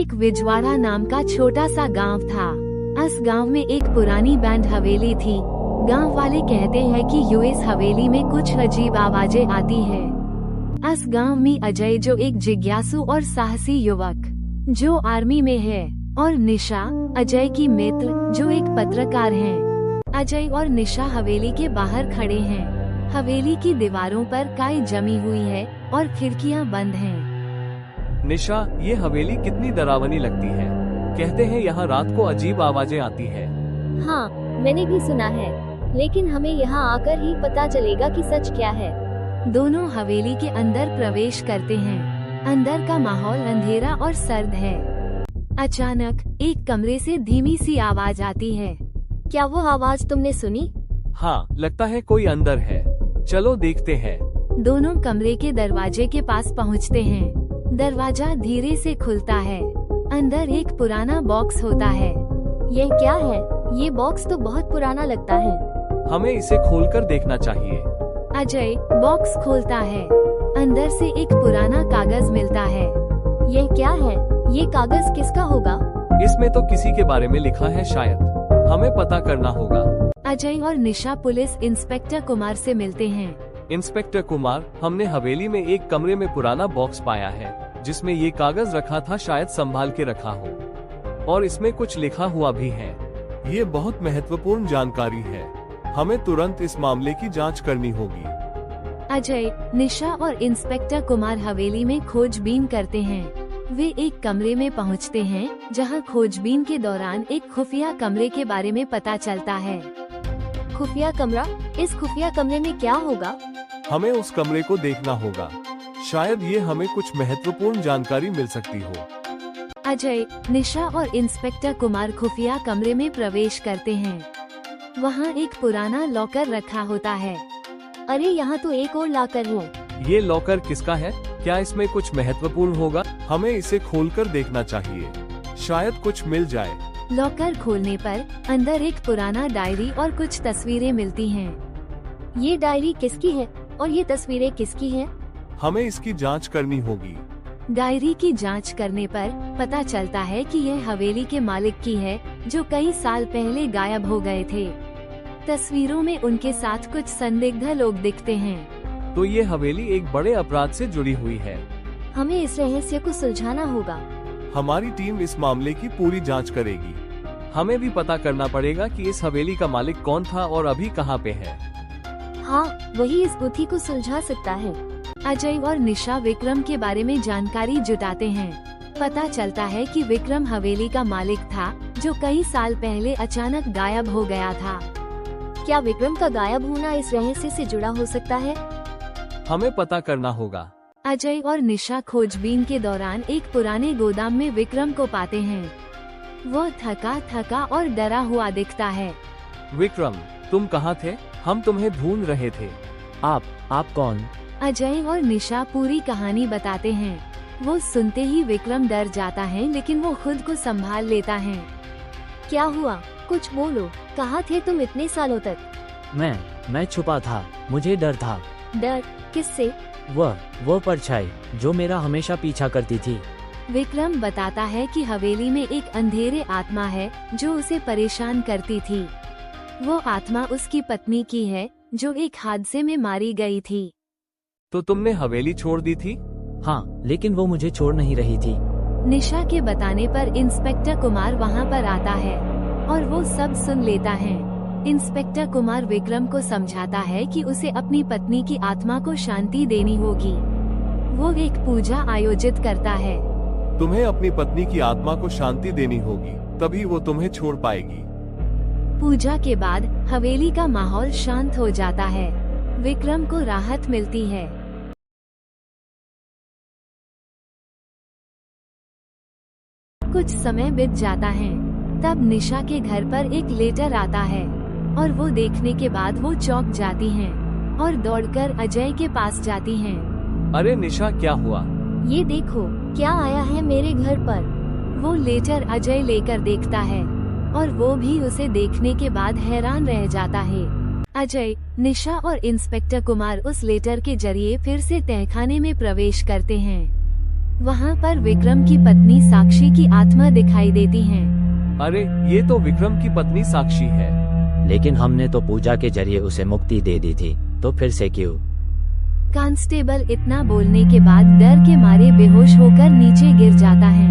एक विजवाड़ा नाम का छोटा सा गांव था। इस गांव में एक पुरानी बैंड हवेली थी। गांव वाले कहते हैं कि यूएस हवेली में कुछ अजीब आवाजें आती है। इस गांव में अजय जो एक जिज्ञासु और साहसी युवक जो आर्मी में है, और निशा अजय की मित्र जो एक पत्रकार हैं। अजय और निशा हवेली के बाहर खड़े हैं। हवेली की दीवारों पर काई जमी हुई है और खिड़कियां बंद हैं। निशा, ये हवेली कितनी डरावनी लगती है। कहते हैं यहाँ रात को अजीब आवाजें आती है। हाँ, मैंने भी सुना है, लेकिन हमें यहाँ आकर ही पता चलेगा कि सच क्या है। दोनों हवेली के अंदर प्रवेश करते हैं। अंदर का माहौल अंधेरा और सर्द है। अचानक एक कमरे से धीमी सी आवाज आती है। क्या वो आवाज तुमने सुनी? हाँ, लगता है कोई अंदर है। चलो देखते हैं। दोनों कमरे के दरवाजे के पास पहुँचते हैं। दरवाजा धीरे से खुलता है। अंदर एक पुराना बॉक्स होता है। यह क्या है? ये बॉक्स तो बहुत पुराना लगता है। हमें इसे खोलकर देखना चाहिए। अजय बॉक्स खोलता है। अंदर से एक पुराना कागज मिलता है। यह क्या है? ये कागज किसका होगा? इसमें तो किसी के बारे में लिखा है शायद। हमें पता करना होगा। अजय और निशा पुलिस इंस्पेक्टर कुमार से मिलते हैं। इंस्पेक्टर कुमार, हमने हवेली में एक कमरे में पुराना बॉक्स पाया है जिसमें ये कागज रखा था, शायद संभाल के रखा हो, और इसमें कुछ लिखा हुआ भी है। ये बहुत महत्वपूर्ण जानकारी है। हमें तुरंत इस मामले की जांच करनी होगी। अजय, निशा और इंस्पेक्टर कुमार हवेली में खोजबीन करते हैं। वे एक कमरे में पहुंचते हैं जहां खोजबीन के दौरान एक खुफिया कमरे के बारे में पता चलता है। खुफिया कमरा? इस खुफिया कमरे में क्या होगा? हमें उस कमरे को देखना होगा। शायद ये हमें कुछ महत्वपूर्ण जानकारी मिल सकती हो। अजय, निशा और इंस्पेक्टर कुमार खुफिया कमरे में प्रवेश करते हैं। वहाँ एक पुराना लॉकर रखा होता है। अरे, यहाँ तो एक और लॉकर है। ये लॉकर किसका है? क्या इसमें कुछ महत्वपूर्ण होगा? हमें इसे खोलकर देखना चाहिए। शायद कुछ मिल जाए। लॉकर खोलने पर अंदर एक पुराना डायरी और कुछ तस्वीरें मिलती हैं। ये डायरी किसकी है और ये तस्वीरें किसकी हैं? हमें इसकी जांच करनी होगी। डायरी की जांच करने पर पता चलता है कि यह हवेली के मालिक की है जो कई साल पहले गायब हो गए थे। तस्वीरों में उनके साथ कुछ संदिग्ध लोग दिखते हैं। तो ये हवेली एक बड़े अपराध से जुड़ी हुई है। हमें इस रहस्य को सुलझाना होगा। हमारी टीम इस मामले की पूरी जांच करेगी। हमें भी पता करना पड़ेगा कि इस हवेली का मालिक कौन था और अभी कहाँ पे है। हाँ, वही इस गुत्थी को सुलझा सकता है। अजय और निशा विक्रम के बारे में जानकारी जुटाते हैं। पता चलता है कि विक्रम हवेली का मालिक था जो कई साल पहले अचानक गायब हो गया था। क्या विक्रम का गायब होना इस रहस्य से जुड़ा हो सकता है? हमें पता करना होगा। अजय और निशा खोजबीन के दौरान एक पुराने गोदाम में विक्रम को पाते हैं। वो थका थका और डरा हुआ दिखता है। विक्रम, तुम कहाँ थे? हम तुम्हें ढूंढ रहे थे। आप कौन? अजय और निशा पूरी कहानी बताते हैं। वो सुनते ही विक्रम डर जाता है, लेकिन वो खुद को संभाल लेता है। क्या हुआ? कुछ बोलो। कहाँ थे तुम इतने सालों तक? मैं छुपा था। मुझे डर था। डर? किससे? वो परछाई जो मेरा हमेशा पीछा करती थी। विक्रम बताता है कि हवेली में एक अंधेरे आत्मा है जो उसे परेशान करती थी। वो आत्मा उसकी पत्नी की है जो एक हादसे में मारी गई थी। तो तुमने हवेली छोड़ दी थी? हाँ, लेकिन वो मुझे छोड़ नहीं रही थी। निशा के बताने पर इंस्पेक्टर कुमार वहाँ पर आता है और वो सब सुन लेता है। इंस्पेक्टर कुमार विक्रम को समझाता है कि उसे अपनी पत्नी की आत्मा को शांति देनी होगी। वो एक पूजा आयोजित करता है। तुम्हें अपनी पत्नी की आत्मा को शांति देनी होगी, तभी वो तुम्हें छोड़ पाएगी। पूजा के बाद हवेली का माहौल शांत हो जाता है। विक्रम को राहत मिलती है। कुछ समय बीत जाता है। तब निशा के घर पर एक लेटर आता है और वो देखने के बाद वो चौंक जाती हैं और दौड़कर अजय के पास जाती हैं। अरे निशा, क्या हुआ? ये देखो, क्या आया है मेरे घर पर। वो लेटर अजय लेकर देखता है और वो भी उसे देखने के बाद हैरान रह जाता है। अजय, निशा और इंस्पेक्टर कुमार उस लेटर के जरिए फिर से तहखाने में प्रवेश करते हैं। वहाँ पर विक्रम की पत्नी साक्षी की आत्मा दिखाई देती है। अरे ये तो विक्रम की पत्नी साक्षी है। लेकिन हमने तो पूजा के जरिए उसे मुक्ति दे दी थी, तो फिर से क्यों? कांस्टेबल इतना बोलने के बाद डर के मारे बेहोश होकर नीचे गिर जाता है।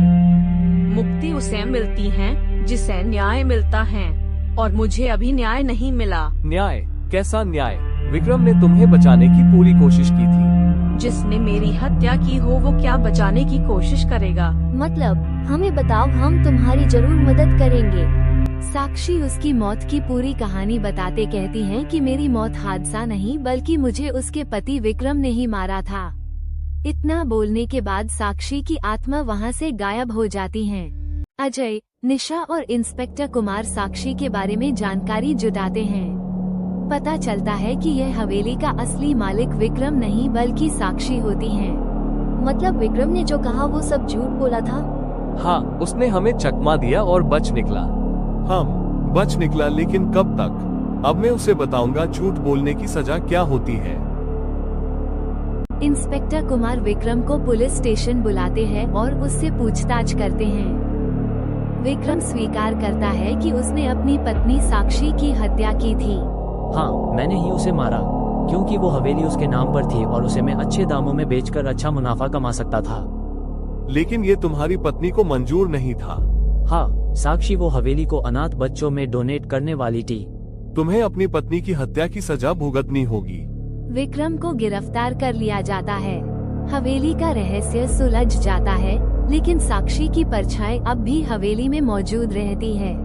मुक्ति उसे मिलती है जिसे न्याय मिलता है, और मुझे अभी न्याय नहीं मिला। न्याय? कैसा न्याय? विक्रम ने तुम्हें बचाने की पूरी कोशिश की थी। जिसने मेरी हत्या की हो वो क्या बचाने की कोशिश करेगा? मतलब हमें बताओ, हम तुम्हारी जरूर मदद करेंगे। साक्षी उसकी मौत की पूरी कहानी बताते कहती हैं कि मेरी मौत हादसा नहीं बल्कि मुझे उसके पति विक्रम ने ही मारा था। इतना बोलने के बाद साक्षी की आत्मा वहां से गायब हो जाती है। अजय, निशा और इंस्पेक्टर कुमार साक्षी के बारे में जानकारी जुटाते हैं। पता चलता है कि यह हवेली का असली मालिक विक्रम नहीं बल्कि साक्षी होती है। मतलब विक्रम ने जो कहा वो सब झूठ बोला था? हाँ, उसने हमें चकमा दिया और बच निकला। हम बच निकला, लेकिन कब तक? अब मैं उसे बताऊंगा झूठ बोलने की सजा क्या होती है। इंस्पेक्टर कुमार विक्रम को पुलिस स्टेशन बुलाते हैं और उससे पूछताछ करते हैं। विक्रम स्वीकार करता है कि उसने अपनी पत्नी साक्षी की हत्या की थी। हाँ, मैंने ही उसे मारा, क्योंकि वो हवेली उसके नाम पर थी और उसे मैं अच्छे दामों में बेचकर अच्छा मुनाफा कमा सकता था। लेकिन ये तुम्हारी पत्नी को मंजूर नहीं था। हाँ, साक्षी वो हवेली को अनाथ बच्चों में डोनेट करने वाली थी। तुम्हें अपनी पत्नी की हत्या की सजा भुगतनी होगी। विक्रम को गिरफ्तार कर लिया जाता है। हवेली का रहस्य सुलझ जाता है, लेकिन साक्षी की परछाई अब भी हवेली में मौजूद रहती है।